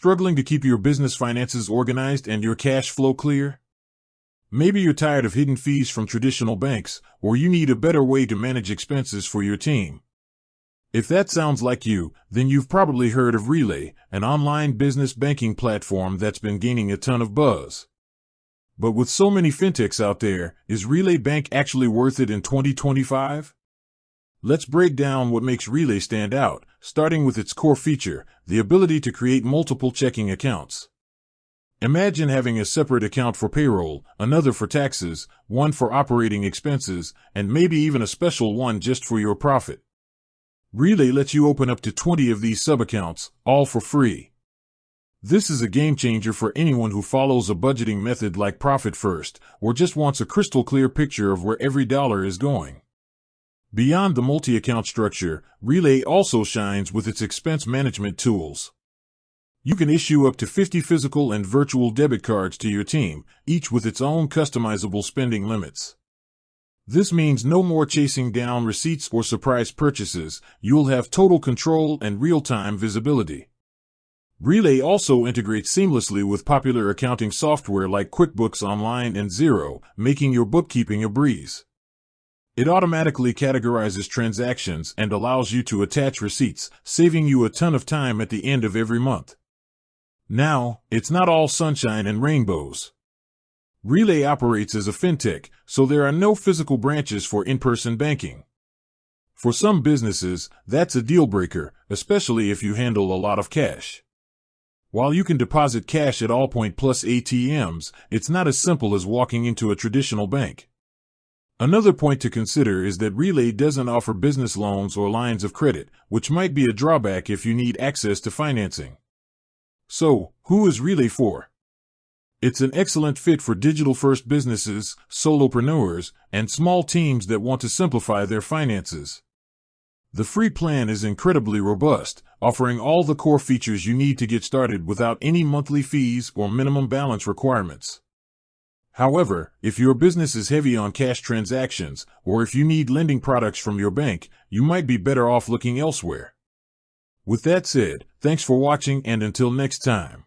Struggling to keep your business finances organized and your cash flow clear? Maybe you're tired of hidden fees from traditional banks, or you need a better way to manage expenses for your team. If that sounds like you, then you've probably heard of Relay, an online business banking platform that's been gaining a ton of buzz. But with so many fintechs out there, is Relay Bank actually worth it in 2025? Let's break down what makes Relay stand out, starting with its core feature, the ability to create multiple checking accounts. Imagine having a separate account for payroll, another for taxes, one for operating expenses, and maybe even a special one just for your profit. Relay lets you open up to 20 of these sub-accounts, all for free. This is a game changer for anyone who follows a budgeting method like Profit First, or just wants a crystal clear picture of where every dollar is going. Beyond the multi-account structure, Relay also shines with its expense management tools. You can issue up to 50 physical and virtual debit cards to your team, each with its own customizable spending limits. This means no more chasing down receipts or surprise purchases. You'll have total control and real-time visibility. Relay also integrates seamlessly with popular accounting software like QuickBooks Online and Xero, making your bookkeeping a breeze. It automatically categorizes transactions and allows you to attach receipts, saving you a ton of time at the end of every month. Now, it's not all sunshine and rainbows. Relay operates as a fintech, so there are no physical branches for in-person banking. For some businesses, that's a deal breaker, especially if you handle a lot of cash. While you can deposit cash at Allpoint Plus ATMs, it's not as simple as walking into a traditional bank. Another point to consider is that Relay doesn't offer business loans or lines of credit, which might be a drawback if you need access to financing. So, who is Relay for? It's an excellent fit for digital-first businesses, solopreneurs, and small teams that want to simplify their finances. The free plan is incredibly robust, offering all the core features you need to get started without any monthly fees or minimum balance requirements. However, if your business is heavy on cash transactions, or if you need lending products from your bank, you might be better off looking elsewhere. With that said, thanks for watching, and until next time.